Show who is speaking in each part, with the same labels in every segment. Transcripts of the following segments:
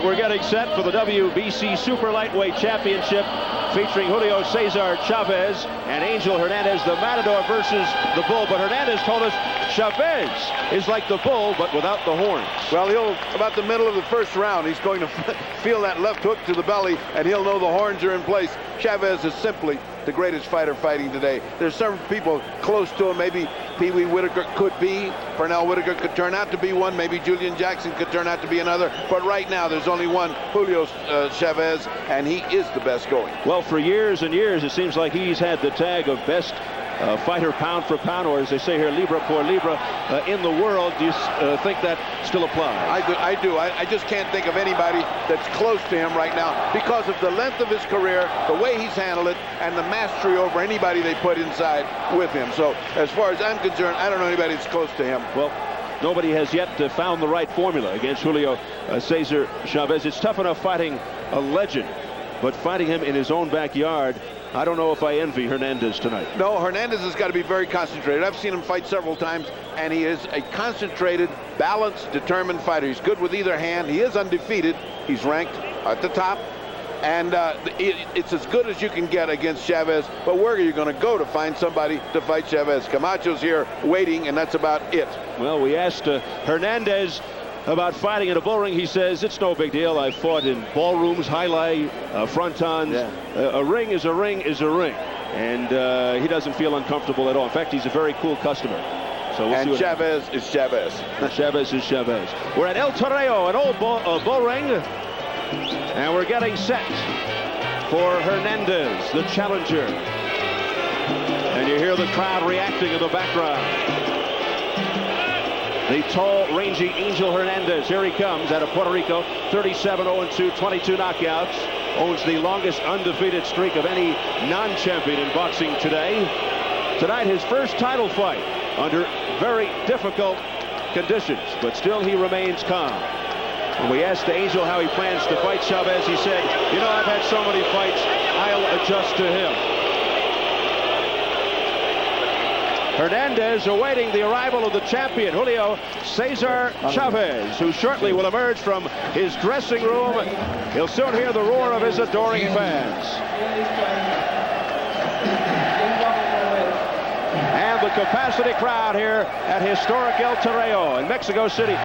Speaker 1: we're getting set for the WBC Super Lightweight Championship featuring Julio, Cesar, Chavez, and Angel Hernandez, the Matador versus the Bull. But Hernandez told us Chavez is like the Bull, but without the horns.
Speaker 2: Well, about the middle of the first round, he's going to feel that left hook to the belly, and he'll know the horns are in place. Chavez is simply the greatest fighter fighting today. There's some people close to him. Maybe Pee Wee Whitaker could be. Pernell Whitaker could turn out to be one. Maybe Julian Jackson could turn out to be another. But right now, there's only one, Julio Chavez, and he is the best going.
Speaker 1: Well, for years and years, it seems like he's had the tag of best fighter pound for pound, or as they say here, libra por libra, in the world. Do you think that still applies?
Speaker 2: I do. I just can't think of anybody that's close to him right now because of the length of his career, the way he's handled it, and the mastery over anybody they put inside with him. So as far as I'm concerned, I don't know anybody that's close to him.
Speaker 1: Well, nobody has yet found the right formula against Julio Cesar Chavez. It's tough enough fighting a legend, but fighting him in his own backyard, I don't know if I envy Hernandez tonight.
Speaker 2: No, Hernandez has got to be very concentrated. I've seen him fight several times, and he is a concentrated, balanced, determined fighter. He's good with either hand. He is undefeated. He's ranked at the top, and it's as good as you can get against Chavez. But where are you going to go to find somebody to fight Chavez? Camacho's here waiting, and that's about it.
Speaker 1: Well, we asked Hernandez about fighting in a bull ring. He says it's no big deal. I've fought in ballrooms, highlight, frontons.
Speaker 2: Yeah.
Speaker 1: A ring is a ring is a ring, and he doesn't feel uncomfortable at all. In fact, he's a very cool customer. So we'll see what
Speaker 2: Chavez is Chavez.
Speaker 1: Chavez is Chavez. We're at El Toreo, an old bull ring, and we're getting set for Hernandez, the challenger. And you hear the crowd reacting in the background. The tall, rangy Angel Hernandez. Here he comes out of Puerto Rico. 37-0-2, 22 knockouts. Owns the longest undefeated streak of any non-champion in boxing today. Tonight, his first title fight under very difficult conditions, but still he remains calm. When we asked Angel how he plans to fight Chavez, he said, you know, I've had so many fights, I'll adjust to him. Hernandez awaiting the arrival of the champion, Julio Cesar Chavez, who shortly will emerge from his dressing room. He'll soon hear the roar of his adoring fans. And the capacity crowd here at historic El Toreo in Mexico City.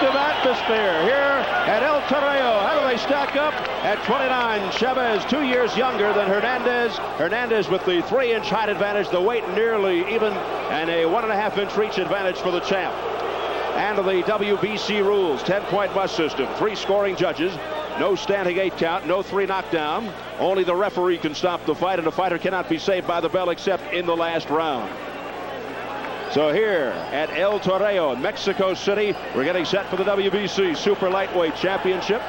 Speaker 1: Of atmosphere here at El Toreo. How do they stack up? At 29, Chavez 2 years younger than Hernandez. Hernandez with the 3-inch height advantage, the weight nearly even, and a 1.5-inch reach advantage for the champ. And the WBC rules, 10-point must system, 3 scoring judges, no standing 8 count, no 3 knockdown. Only the referee can stop the fight, and a fighter cannot be saved by the bell except in the last round. So here at El Toreo, Mexico City, we're getting set for the WBC Super Lightweight Championship.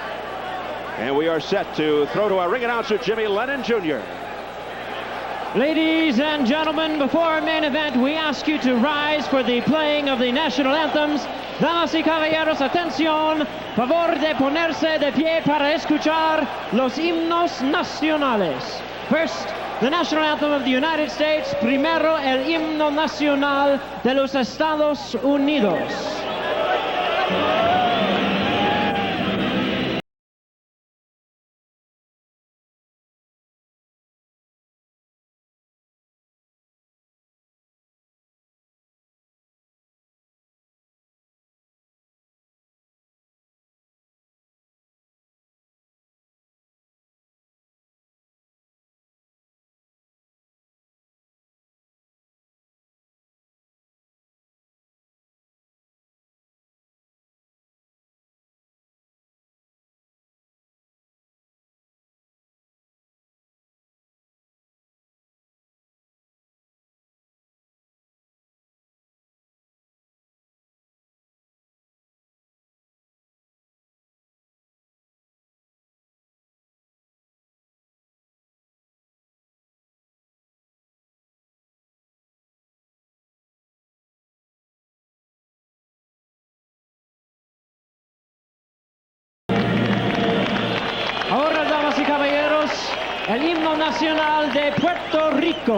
Speaker 1: And we are set to throw to our ring announcer, Jimmy Lennon Jr.
Speaker 3: Ladies and gentlemen, before our main event, we ask you to rise for the playing of the national anthems. Damas y caballeros, atención, favor de ponerse de pie para escuchar los himnos nacionales. First, the national anthem of the United States. Primero, el himno nacional de los Estados Unidos. Ahora, damas y caballeros, el himno nacional de Puerto Rico.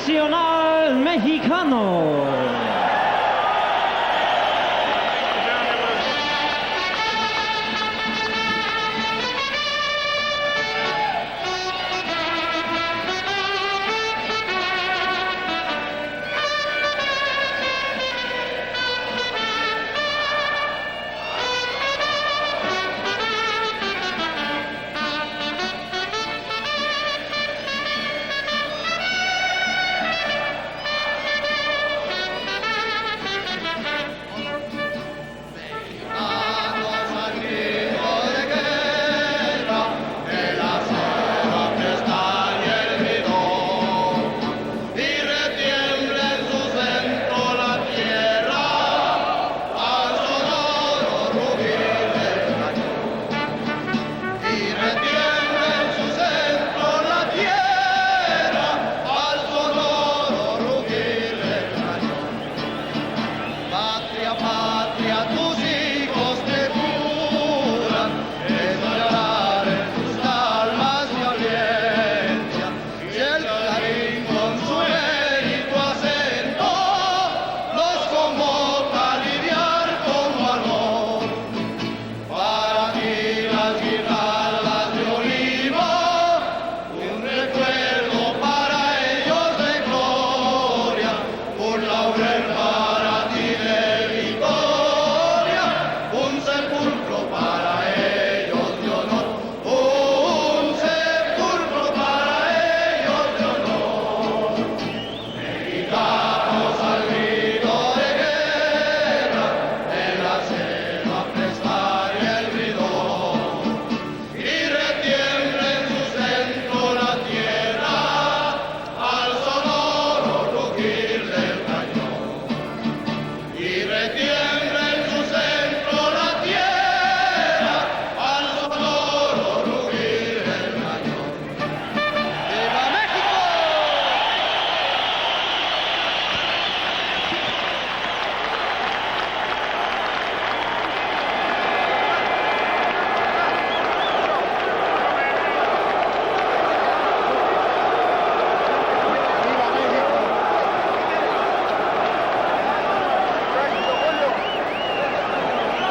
Speaker 3: Nacional Mexicano.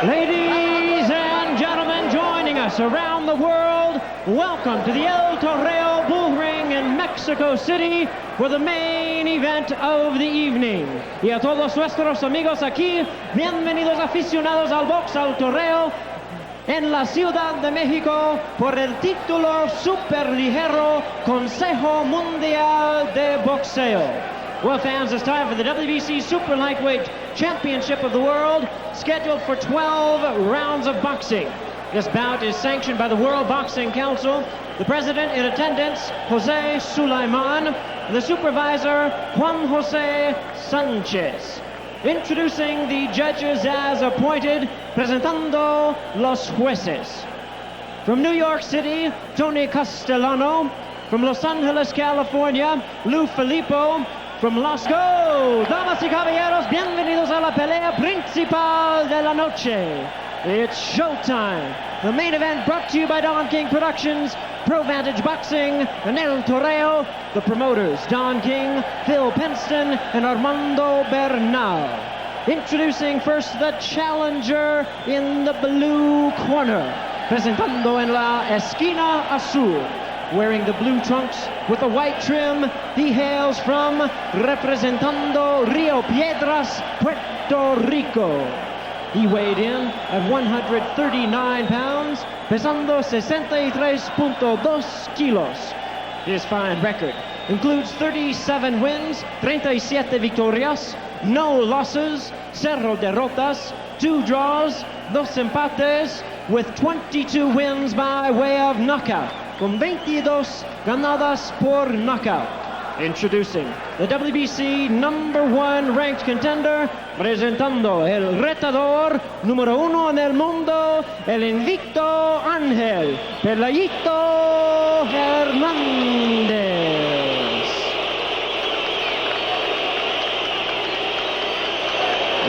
Speaker 3: Ladies and gentlemen, joining us around the world, welcome to the El Toreo Bull Ring in Mexico City for the main event of the evening. Y a todos nuestros amigos aquí, bienvenidos aficionados al box, al toreo, en la Ciudad de México por el título superligero Consejo Mundial de Boxeo. Well, fans, it's time for the WBC Super Lightweight Championship of the World, scheduled for 12 rounds of boxing. This bout is sanctioned by the World Boxing Council. The president in attendance, Jose Sulaiman, the supervisor, Juan Jose Sanchez. Introducing the judges as appointed, presentando los jueces. From New York City, Tony Castellano. From Los Angeles, California, Lou Filippo. From Los Go, damas y caballeros, bienvenidos a la pelea principal de la noche. It's showtime. The main event brought to you by Don King Productions, Pro Vantage Boxing, and El Toreo. The promoters, Don King, Phil Penston, and Armando Bernal. Introducing first the challenger in the blue corner. Presentando en la esquina azul. Wearing the blue trunks with the white trim, he hails from representando Rio Piedras, Puerto Rico. He weighed in at 139 pounds, pesando 63.2 kilos. His fine record includes 37 wins, 37 victorias, no losses, 0 derrotas, 2 draws, 2 empates, with 22 wins by way of knockout, con 22 ganadas por knockout. Introducing the WBC #1 ranked contender, presentando el retador número 1 en el mundo, el invicto Angel Hernandez.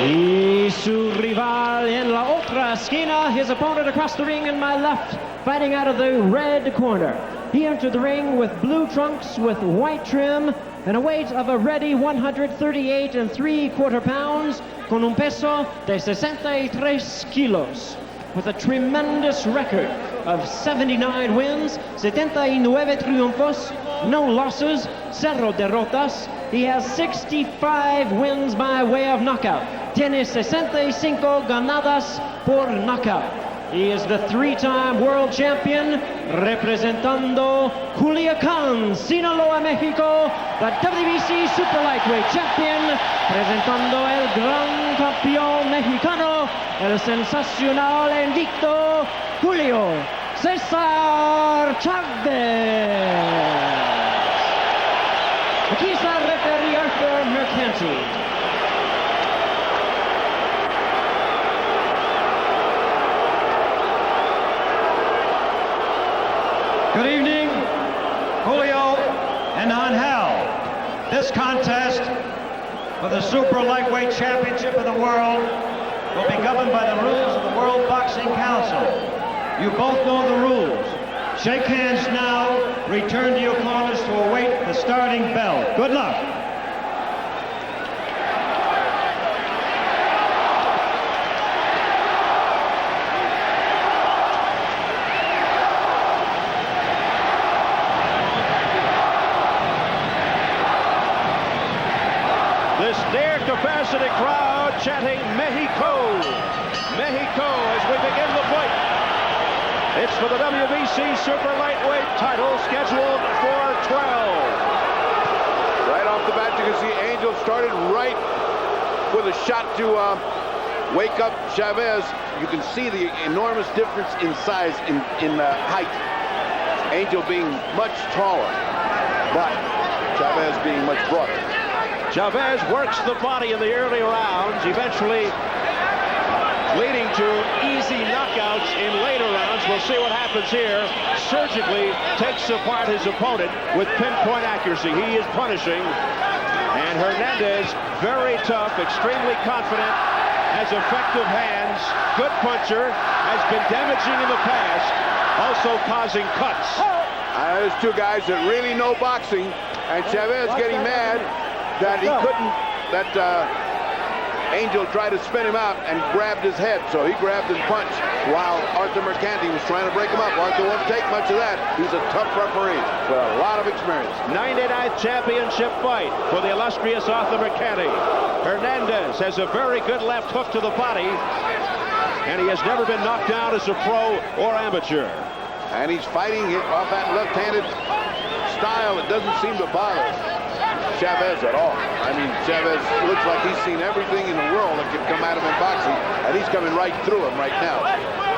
Speaker 3: Y su rival en la otra esquina, his opponent across the ring in my left, fighting out of the red corner. He entered the ring with blue trunks with white trim and a weight of a ready 138 3/4 pounds con un peso de 63 kilos. With a tremendous record of 79 wins, 79 triunfos, no losses, 0 derrotas. He has 65 wins by way of knockout. Tiene 65 ganadas por knockout. He is the 3-time world champion, representando Culiacán, Sinaloa, Mexico, the WBC Super Lightweight Champion, presentando el gran campeón mexicano, el sensacional invicto Julio Cesar Chavez. Aquí está el referee Arthur Mercanti.
Speaker 4: Good evening, Julio and Angel. This contest for the Super Lightweight Championship of the World will be governed by the rules of the World Boxing Council. You both know the rules. Shake hands now, return to your corners to await the starting bell. Good luck.
Speaker 1: This near-capacity crowd chanting Mexico, Mexico as we begin the fight. It's for the WBC Super Lightweight title scheduled for 12.
Speaker 2: Right off the bat, you can see Angel started right with a shot to wake up Chavez. You can see the enormous difference in size, in height. Angel being much taller, but Chavez being much broader.
Speaker 1: Chavez works the body in the early rounds, eventually leading to easy knockouts in later rounds. We'll see what happens here. Surgically takes apart his opponent with pinpoint accuracy. He is punishing. And Hernandez, very tough, extremely confident, has effective hands, good puncher, has been damaging in the past, also causing cuts.
Speaker 2: There's two guys that really know boxing, and Chavez getting mad that he couldn't, that Angel tried to spin him out and grabbed his head, so he grabbed and punched while Arthur Mercanti was trying to break him up. Arthur won't take much of that. He's a tough referee with a lot of experience.
Speaker 1: 99th championship fight for the illustrious Arthur Mercanti. Hernandez has a very good left hook to the body, and he has never been knocked down as a pro or amateur.
Speaker 2: And he's fighting off that left-handed style. It doesn't seem to bother Chavez at all. I mean, Chavez looks like he's seen everything in the world that can come at him in boxing, and he's coming right through him right now.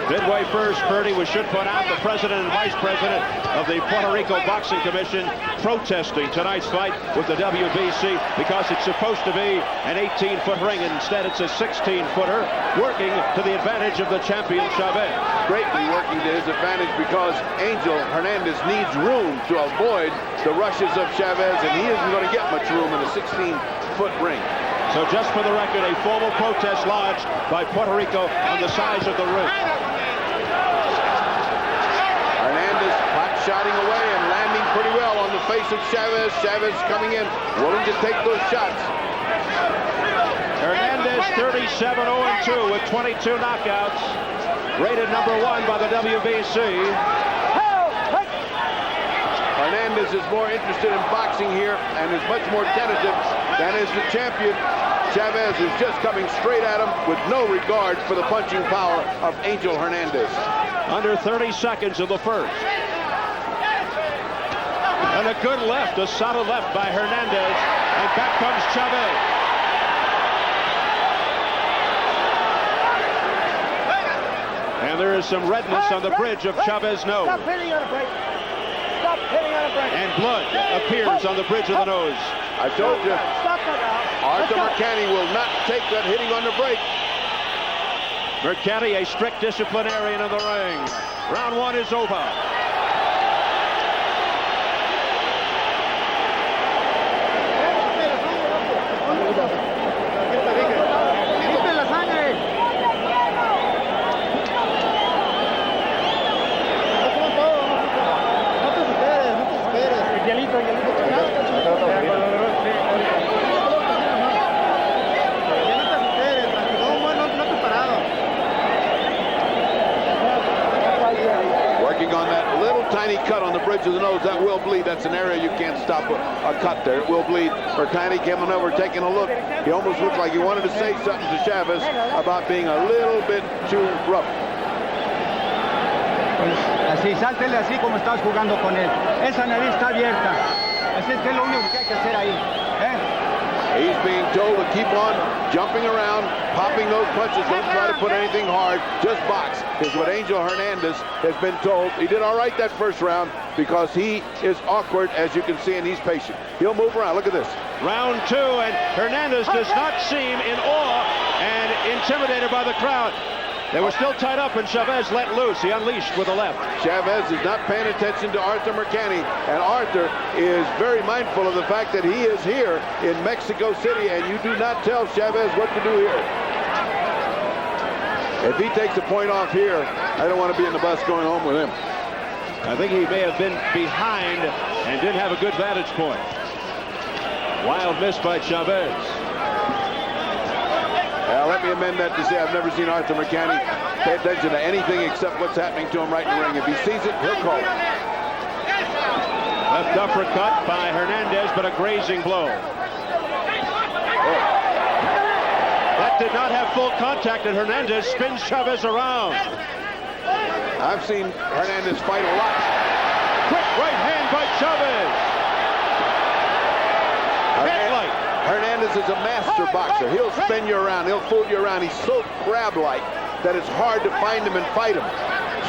Speaker 1: Midway first, Purdy, we should point out the president and vice president of the Puerto Rico Boxing Commission protesting tonight's fight with the WBC because it's supposed to be an 18-foot ring. Instead, it's a 16-footer, working to the advantage of the champion Chavez.
Speaker 2: Greatly working to his advantage because Angel Hernandez needs room to avoid the rushes of Chavez, and he isn't going to get much room in a 16-foot ring.
Speaker 1: So just for the record, a formal protest lodged by Puerto Rico on the size of the ring.
Speaker 2: Hernandez pot-shotting away and landing pretty well on the face of Chavez. Chavez coming in, willing to take those shots.
Speaker 1: Hernandez 37-0-2 with 22 knockouts. Rated number 1 by the WBC.
Speaker 2: Hernandez is more interested in boxing here and is much more tentative than is the champion. Chavez is just coming straight at him with no regard for the punching power of Angel Hernandez.
Speaker 1: Under 30 seconds of the first. And a good left, a solid left by Hernandez. And back comes Chavez. And there is some redness on the bridge of Chavez's nose.
Speaker 5: Stop hitting on a break. Stop hitting on a break.
Speaker 1: And blood appears on the bridge of the nose.
Speaker 2: I told you,
Speaker 5: Stop that now.
Speaker 2: Arthur Mercanti will not take that hitting on the break.
Speaker 1: Mercanti, a strict disciplinarian in the ring. Round 1 is over.
Speaker 2: Cut on the bridge of the nose, that will bleed. That's an area you can't stop a cut there. It will bleed. Mercanti coming over, taking a look. He almost looked like he wanted to say something to Chavez about being a little bit too rough.
Speaker 6: Pues así, sáltele así como estás jugando con él. Esa nariz está abierta. Así es que es lo único que hay que hacer ahí.
Speaker 2: He's being told to keep on jumping around, popping those punches. Don't try to put anything hard. Just box is what Angel Hernandez has been told. He did all right that first round because he is awkward, as you can see, and he's patient. He'll move around. Look at this.
Speaker 1: Round 2, and Hernandez does not seem in awe and intimidated by the crowd. They were still tied up, and Chavez let loose. He unleashed with a left.
Speaker 2: Chavez is not paying attention to Arthur Mercanti, and Arthur is very mindful of the fact that he is here in Mexico City, and you do not tell Chavez what to do here. If he takes a point off here, I don't want to be in the bus going home with him.
Speaker 1: I think he may have been behind and didn't have a good vantage point. Wild miss by Chavez.
Speaker 2: Let me amend that to say I've never seen Arthur Mercanti pay attention to anything except what's happening to him right in the ring. If he sees it, he'll call it.
Speaker 1: Left uppercut by Hernandez, but a grazing blow. That did not have full contact, and Hernandez spins Chavez around.
Speaker 2: I've seen Hernandez fight a lot.
Speaker 1: Quick right hand by Chavez. Headlight.
Speaker 2: Hernandez is a master boxer. He'll spin you around. He'll fool you around. He's so crab-like that it's hard to find him and fight him.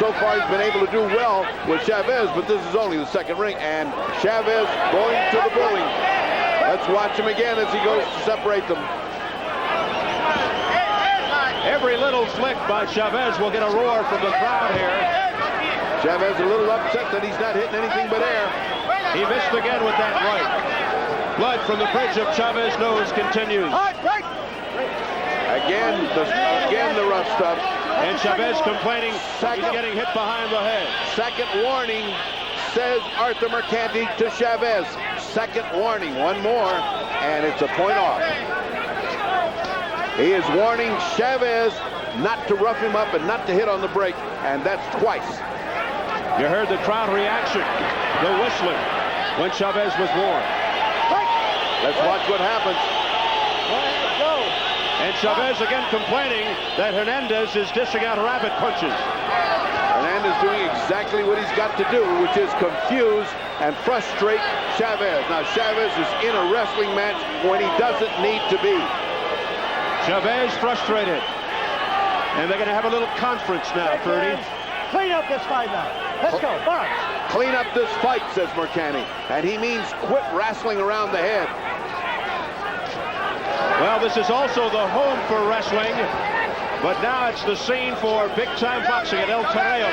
Speaker 2: So far, he's been able to do well with Chavez, but this is only the second ring. And Chavez going to the bully. Let's watch him again as he goes to separate them.
Speaker 1: Every little flick by Chavez will get a roar from the crowd here.
Speaker 2: Chavez a little upset that he's not hitting anything but air.
Speaker 1: He missed again with that right. Blood from the bridge of Chavez's nose continues.
Speaker 2: Again the rough stuff.
Speaker 1: And Chavez complaining he's getting hit behind the head.
Speaker 2: Second warning, says Arthur Mercanti to Chavez. Second warning, one more, and it's a point off. He is warning Chavez not to rough him up and not to hit on the break, and that's twice.
Speaker 1: You heard the crowd reaction, the whistling, when Chavez was warned.
Speaker 2: Let's watch what happens.
Speaker 1: And Chavez again complaining that Hernandez is dishing out rabbit punches.
Speaker 2: Hernandez doing exactly what he's got to do, which is confuse and frustrate Chavez. Now, Chavez is in a wrestling match when he doesn't need to be.
Speaker 1: Chavez frustrated. And they're going to have a little conference now, Ferdy.
Speaker 5: Clean up this fight now. Let's go. Box.
Speaker 2: Clean up this fight, says Mercani. And he means quit wrestling around the head.
Speaker 1: Well, this is also the home for wrestling, but now it's the scene for big-time boxing at El Toreo.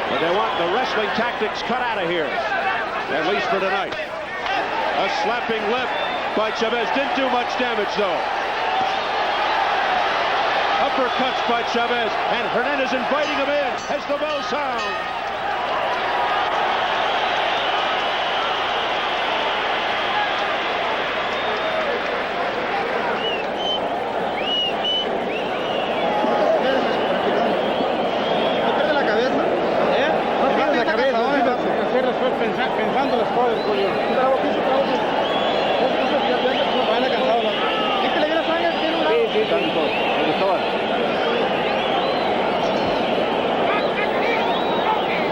Speaker 1: But they want the wrestling tactics cut out of here, at least for tonight. A slapping left by Chavez. Didn't do much damage, though. Uppercuts by Chavez, and Hernandez inviting him in as the bell sounds.
Speaker 6: Pensando las cosas, Julio. Van a cansado. ¿Es que le dio la sangre? Sí, tanto. Me gustó.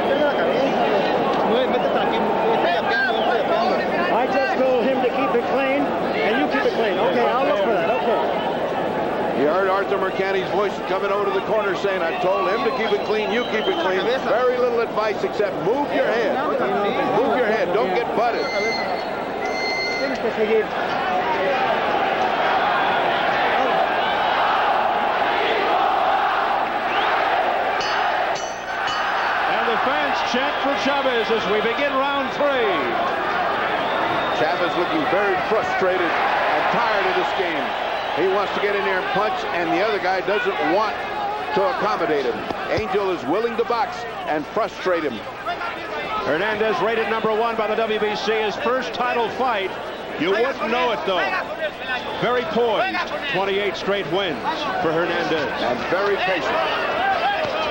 Speaker 6: Pierde la cabeza. Métete aquí.
Speaker 5: I just told him to keep it clean, and you keep it clean. Okay, I'll look for that. Okay.
Speaker 2: You heard Arthur Mercani's voice coming over to the corner saying, I told him to keep it clean, you keep it clean. Very little advice except move your head. Move your head. Don't get butted.
Speaker 5: Tienes que seguir.
Speaker 1: And the fans chant for Chavez as we begin round 3.
Speaker 2: Chavez looking very frustrated and tired of this game. He wants to get in there and punch, and the other guy doesn't want to accommodate him. Angel is willing to box and frustrate him.
Speaker 1: Hernandez rated #1 by the WBC, his first title fight. You wouldn't know it, though. Very poised. 28 straight wins for Hernandez.
Speaker 2: And very patient.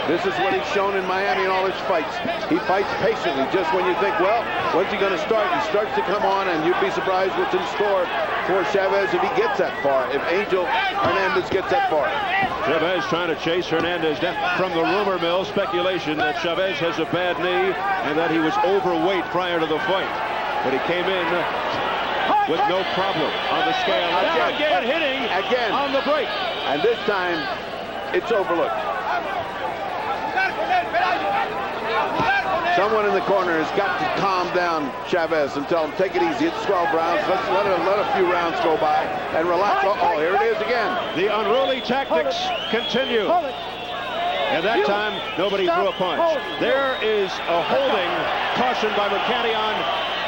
Speaker 2: This is what he's shown in Miami in all his fights. He fights patiently just when you think, well, when's he going to start? He starts to come on, and you'd be surprised what's in store for Chavez if he gets that far, if Angel Hernandez gets that far.
Speaker 1: Chavez trying to chase Hernandez down. From the rumor mill, speculation that Chavez has a bad knee and that he was overweight prior to the fight. But he came in with no problem on the scale. Again hitting on the break.
Speaker 2: And this time, it's overlooked. Someone in the corner has got to calm down Chavez and tell him, take it easy. It's 12 rounds. Let's let a few rounds go by and relax. Uh-oh, here it is again.
Speaker 1: The unruly tactics continue. And that time, nobody threw a punch. There is a holding caution by Mercani on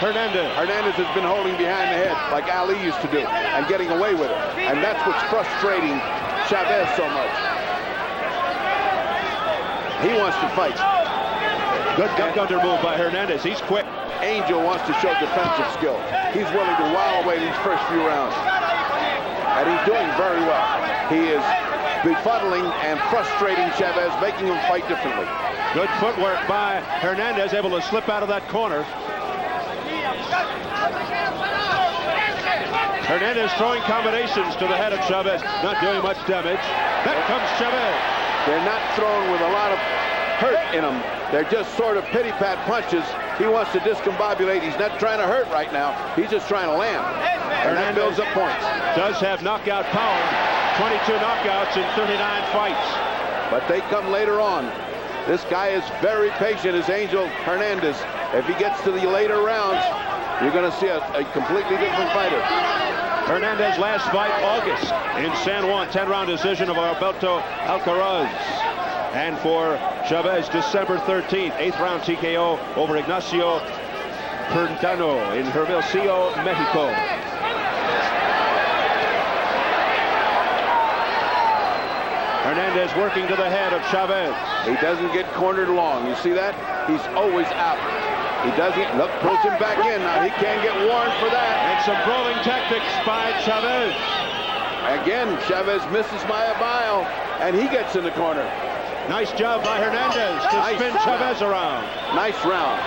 Speaker 1: Hernandez.
Speaker 2: Hernandez has been holding behind the head like Ali used to do and getting away with it. And that's what's frustrating Chavez so much. He wants to fight.
Speaker 1: Good duck under move by Hernandez. He's quick.
Speaker 2: Angel wants to show defensive skill. He's willing to while away these first few rounds. And he's doing very well. He is befuddling and frustrating Chavez, making him fight differently.
Speaker 1: Good footwork by Hernandez, able to slip out of that corner. Hernandez throwing combinations to the head of Chavez, not doing much damage. Back comes Chavez.
Speaker 2: They're not thrown with a lot of hurt in them. They're just sort of pity-pat punches. He wants to discombobulate. He's not trying to hurt right now. He's just trying to land. And that builds up points.
Speaker 1: Does have knockout power. 22 knockouts in 39 fights.
Speaker 2: But they come later on. This guy is very patient, is Angel Hernandez. If he gets to the later rounds, you're going to see a completely different fighter.
Speaker 1: Hernandez last fight August in San Juan, 10-round decision of Alberto Alcaraz. And for Chavez, December 13th, 8th round TKO over Ignacio Perndano in Hermosillo, Mexico. Hernandez working to the head of Chavez.
Speaker 2: He doesn't get cornered long. You see that? He's always out. He doesn't. Look, pulls him back in. Now he can't get warned for that.
Speaker 1: And some brawling tactics by Chavez.
Speaker 2: Again, Chavez misses by a mile, and he gets in the corner.
Speaker 1: Nice job by Hernandez to spin Chavez around.
Speaker 2: Nice round.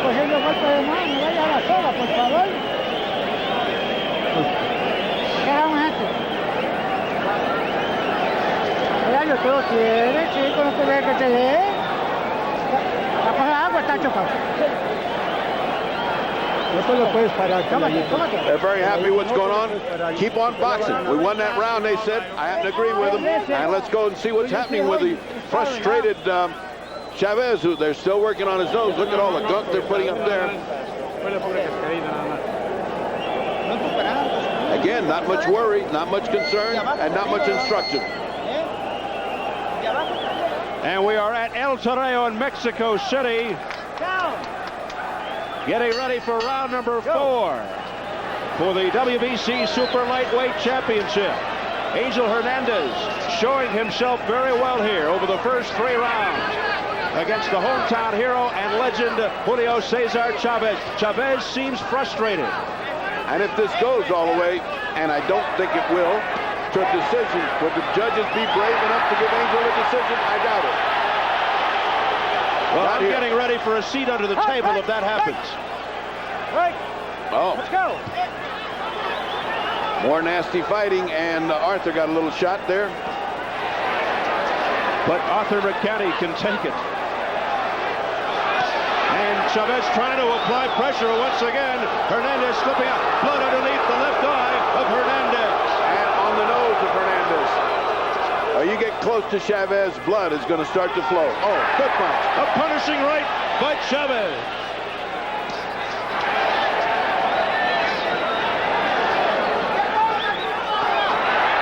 Speaker 5: Cogiendo golpe de mano, vaya a la sola, por favor. ¿Qué vamos a hacer? Mira, yo todo tiene, chico, no te dejes que te dé. Está con la agua, está chocado. No te lo puedes parar. Tómate.
Speaker 2: They're very happy what's going on. Keep on boxing. We won that round, they said. I happen to agree with them. And let's go and see what's happening with the frustrated Chavez, who they're still working on his nose. Look at all the gunk they're putting up there. Again, not much worry, not much concern, and not much instruction.
Speaker 1: And we are at El Toreo in Mexico City, getting ready for round number 4 for the WBC Super Lightweight Championship. Angel Hernandez showing himself very well here over the first 3 rounds against the hometown hero and legend Julio Cesar Chavez. Chavez seems frustrated.
Speaker 2: And if this goes all the way, and I don't think it will, to a decision, would the judges be brave enough to give Angel a decision? I doubt it.
Speaker 1: Well, I'm getting ready for a seat under the table if that happens.
Speaker 2: Oh.
Speaker 5: Let's go.
Speaker 2: More nasty fighting, and Arthur got a little shot there.
Speaker 1: But Arthur McCanny can take it. And Chavez trying to apply pressure once again. Hernandez slipping out. Blood underneath the left eye of Hernandez.
Speaker 2: And on the nose of Hernandez. You get close to Chavez, blood is going to start to flow. Oh, good punch.
Speaker 1: A punishing right by Chavez.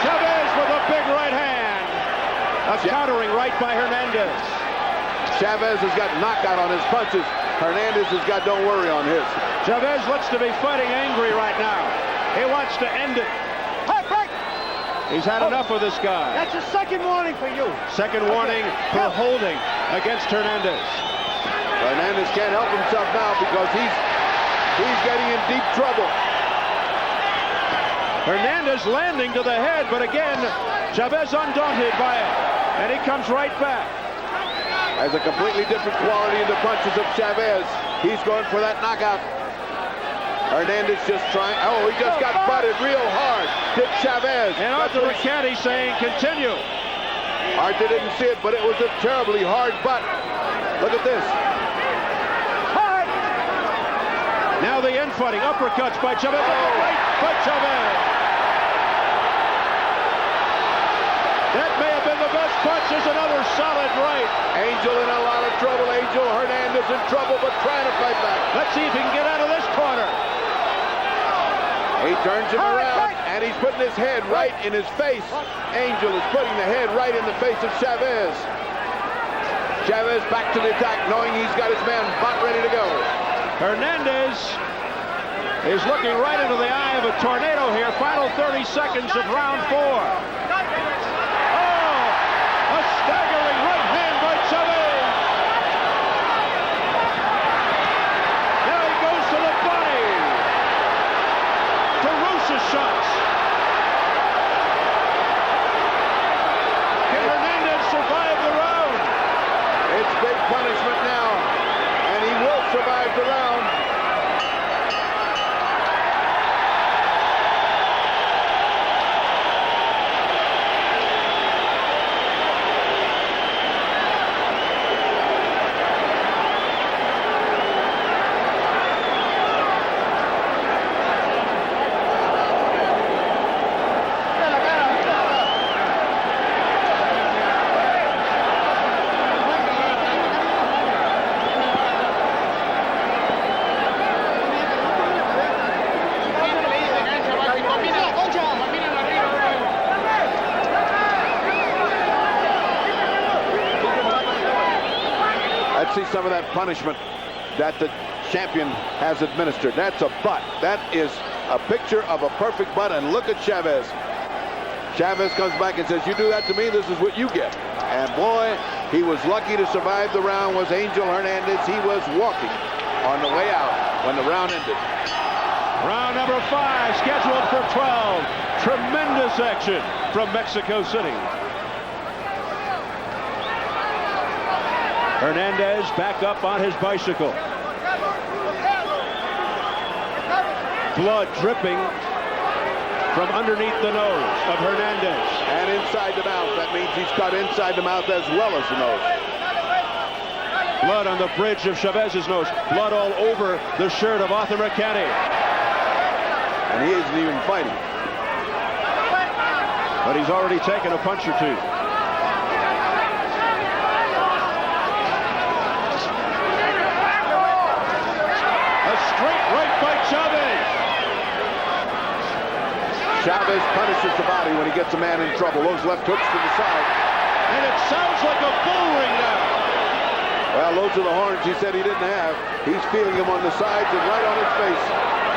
Speaker 1: Chavez with a big right hand. A countering right by Hernandez.
Speaker 2: Chavez has got knockout on his punches. Hernandez has got don't worry on his.
Speaker 1: Chavez looks to be fighting angry right now. He wants to end it. He's had enough of this guy.
Speaker 5: That's a second warning for you.
Speaker 1: Second warning for holding against Hernandez.
Speaker 2: Hernandez can't help himself now because he's getting in deep trouble.
Speaker 1: Hernandez landing to the head, but again, Chavez undaunted by it. And he comes right back.
Speaker 2: Has a completely different quality in the punches of Chavez. He's going for that knockout. Hernandez just trying. Oh, he just got butted real hard. Hit Chavez.
Speaker 1: And Arthur McCanny saying continue.
Speaker 2: Arthur didn't see it, but it was a terribly hard butt. Look at this.
Speaker 5: Hard.
Speaker 1: Now the infighting. Uppercuts by Chavez. Right by Chavez. That may have been the best punch. There's another solid right.
Speaker 2: Angel in a lot of trouble. Angel Hernandez in trouble, but trying to fight back.
Speaker 1: Let's see if he can get out of this corner.
Speaker 2: He turns him around, and he's putting his head right in his face. Angel is putting the head right in the face of Chavez. Chavez back to the attack, knowing he's got his man about ready to go.
Speaker 1: Hernandez is looking right into the eye of a tornado here. Final 30 seconds of round 4. Oh, a staggering right hand by Chavez. Now he goes to the body. Ferocious shots. Can Hernandez survive the round?
Speaker 2: It's big punishment now, and he will survive the round. See some of that punishment that the champion has administered. That's a butt. That is a picture of a perfect butt. And look at Chavez. Chavez comes back and says, you do that to me, this is what you get. And boy, He was lucky to survive the round, was Angel Hernandez. He was walking on the way out when the round ended.
Speaker 1: Round number 5 scheduled for 12. Tremendous action from Mexico City. Hernandez back up on his bicycle. Blood dripping from underneath the nose of Hernandez.
Speaker 2: And inside the mouth. That means he's cut inside the mouth as well as the nose.
Speaker 1: Blood on the bridge of Chavez's nose. Blood all over the shirt of Arthur Mercati.
Speaker 2: And he isn't even fighting.
Speaker 1: But he's already taken a punch or two. A straight right by Chavez.
Speaker 2: Chavez punishes the body when he gets a man in trouble. Those left hooks to the side.
Speaker 1: And it sounds like a bull ring now.
Speaker 2: Well, those are the horns he said he didn't have. He's feeling them on the sides and right on his face.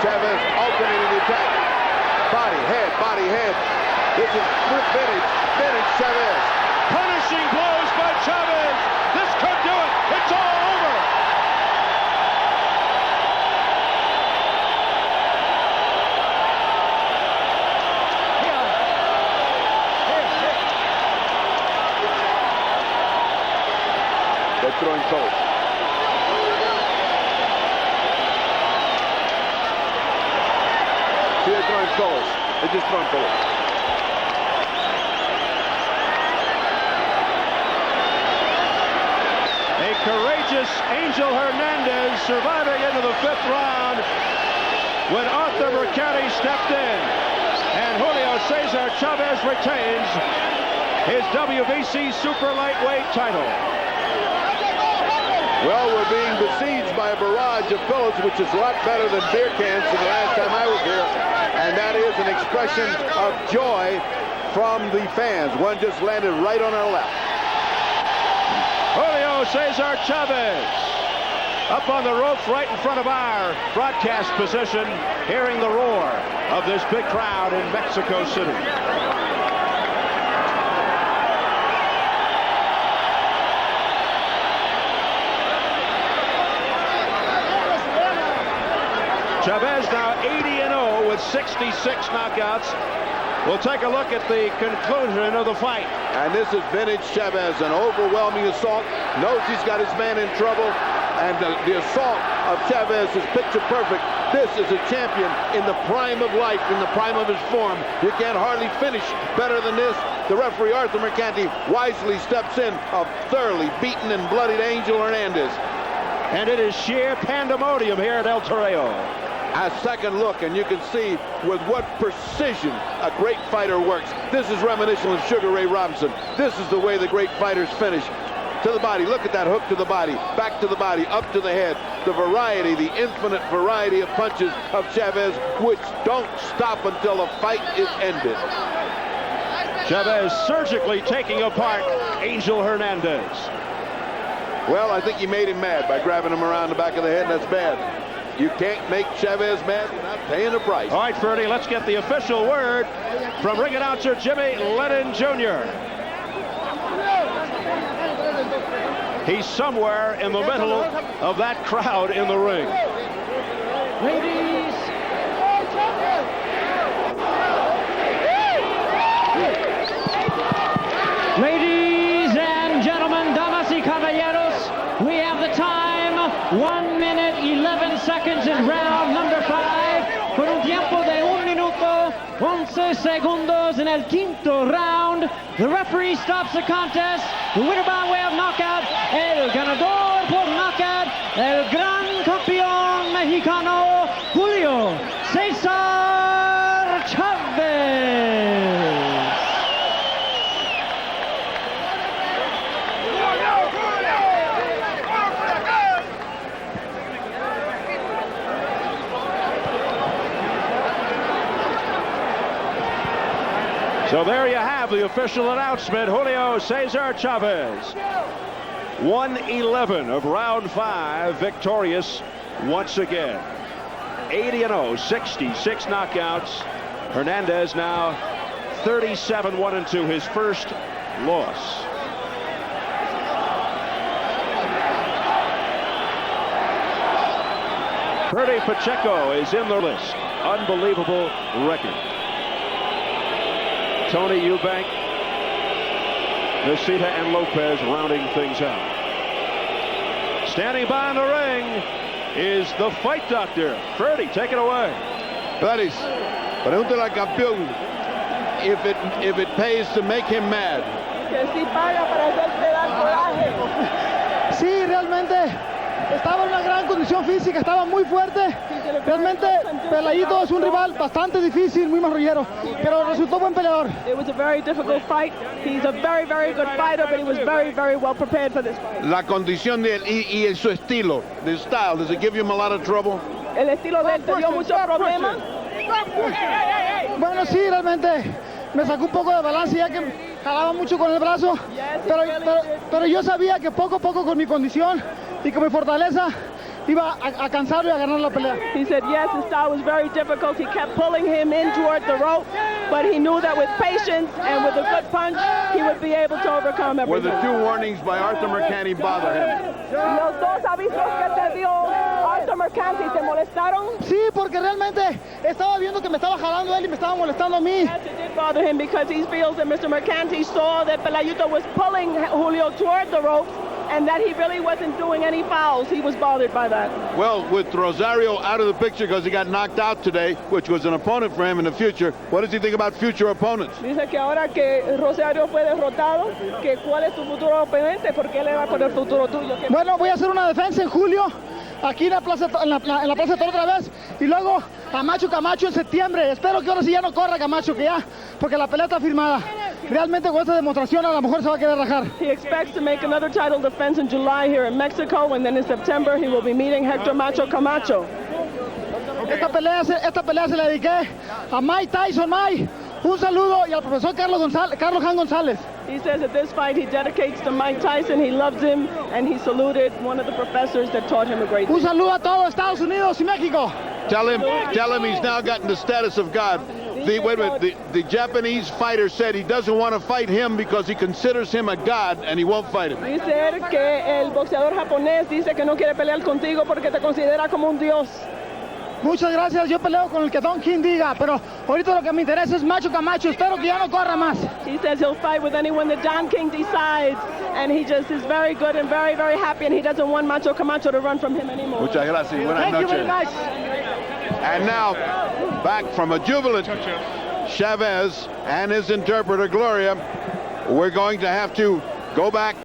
Speaker 2: Chavez alternating the attack. Body, head. This is vintage Chavez.
Speaker 1: Punishing blows by Chavez. This could do it. It's all over.
Speaker 2: They're throwing colors. See, they're throwing colors. They're just throwing colors.
Speaker 1: A courageous Angel Hernandez surviving into the 5th round when Arthur Mercati stepped in. And Julio Cesar Chavez retains his WBC super lightweight title.
Speaker 2: Well, we're being besieged by a barrage of pillows, which is a lot better than beer cans from the last time I was here. And that is an expression of joy from the fans. One just landed right on our lap.
Speaker 1: Julio Cesar Chavez up on the ropes right in front of our broadcast position, hearing the roar of this big crowd in Mexico City. Chavez now 80-0 with 66 knockouts. We'll take a look at the conclusion of the fight.
Speaker 2: And this is vintage Chavez, an overwhelming assault. Knows he's got his man in trouble. And the assault of Chavez is picture perfect. This is a champion in the prime of life, in the prime of his form. You can't hardly finish better than this. The referee, Arthur Mercati, wisely steps in a thoroughly beaten and bloodied Angel Hernandez.
Speaker 1: And it is sheer pandemonium here at El Toreo.
Speaker 2: A second look, and you can see with what precision a great fighter works. This is reminiscent of Sugar Ray Robinson. This is the way the great fighters finish. To the body, look at that hook to the body, back to the body, up to the head. The variety, the infinite variety of punches of Chavez, which don't stop until the fight is ended.
Speaker 1: Chavez surgically taking apart Angel Hernandez.
Speaker 2: Well, I think he made him mad by grabbing him around the back of the head, and that's bad. You can't make Chavez mad without paying the price.
Speaker 1: All right, Ferdy, let's get the official word from ring announcer Jimmy Lennon Jr. He's somewhere in the middle of that crowd in the ring.
Speaker 3: Ladies and gentlemen, damas y caballeros, we have the time. 1 minute, 11 seconds in round number 5. Con un tiempo de 1 minuto, 11 segundos en el quinto round. The referee stops the contest. The winner by way of knockout, el ganador por knockout, el gran campeón mexicano, Julio Cesar Chavez.
Speaker 1: So there you have the official announcement. Julio Cesar Chavez, 111 of round 5, victorious once again. 80-0, 66 knockouts. Hernandez now 37-1-2, his first loss. Ferdy Pacheco is in the list. Unbelievable record. Tony Eubank, Nocita, and Lopez rounding things out. Standing by in the ring is the fight doctor. Ferdy, take it away.
Speaker 2: Ferdy, pregúntale al campeón if it pays to make him mad.
Speaker 7: Que si paga para hacerte dar coraje.
Speaker 5: Sí, realmente estaba en una gran condición física, estaba muy fuerte. Realmente Pelayito es un rival bastante difícil, muy marrullero, pero resultó buen peleador.
Speaker 7: It was a very difficult fight. He's a very, very good fighter, but he was very, very well prepared for this fight.
Speaker 2: La condición de él y su estilo, the style, does it give him a lot of trouble?
Speaker 7: El estilo de él te dio muchos problemas.
Speaker 5: Bueno, sí, realmente me sacó un poco de balance ya que jalaba mucho con el brazo, pero yo sabía que poco a poco con mi condición y con mi fortaleza iba a cansarlo y a ganar la pelea.
Speaker 7: He said yes, his style was very difficult. He kept pulling him in toward the rope, but he knew that with patience and with a good punch, he would be able to overcome everything.
Speaker 2: Were the two warnings by Arthur Mercante bother him?
Speaker 7: Los dos avisos que te dio Arthur Mercante, ¿te molestaron?
Speaker 5: Sí, porque realmente estaba viendo que me estaba jalando él y me estaba molestando a mí.
Speaker 7: Yes, it did bother him because he feels that Mr. Mercante saw that Pelayito was pulling Julio toward the ropes and that he really wasn't doing any fouls. He was bothered by that.
Speaker 2: Well, with Rosario out of the picture because he got knocked out today, which was an opponent for him in the future, what does he think about future opponents?
Speaker 7: Dice que ahora que Rosario fue derrotado, que cuál es tu futuro oponente, porque él le va con el futuro tuyo.
Speaker 5: Bueno, voy a hacer una defensa en julio, aquí en la plaza de Toro otra vez, y luego a Macho Camacho en septiembre. Espero que ahora sí ya no corra Camacho, que ya, porque la pelea está firmada. Realmente con esta demostración a lo mejor se va a querer rajar.
Speaker 7: He expects to make another title defense in July here in Mexico, and then in September he will be meeting Hector Macho Camacho.
Speaker 5: Esta pelea se la dediqué a Mike Tyson. Mike, un saludo, y al profesor Carlos Jan González.
Speaker 7: He says that this fight he dedicates to Mike Tyson. He loves him, and he saluted one of the professors that taught him a great deal.
Speaker 5: Un saludo a todos Estados Unidos y México.
Speaker 2: Tell him he's now gotten the status of God. The Japanese fighter said he doesn't want to fight him because he considers him a god and he won't fight him.
Speaker 7: Dice que el boxeador japonés dice que no quiere pelear contigo porque te considera como un dios.
Speaker 5: Muchas gracias, yo peleo con el que Don King diga, pero ahorita lo que me interesa es Macho Camacho. Espero que ya no corra más.
Speaker 7: He says he'll fight with anyone that Don King decides, and he just is very good and very, very happy, and he doesn't want Macho Camacho to run from him anymore.
Speaker 2: Muchas gracias. Buenas noches.
Speaker 5: Thank you very much.
Speaker 2: And now, back from a jubilant Chavez and his interpreter, Gloria, we're going to have to go back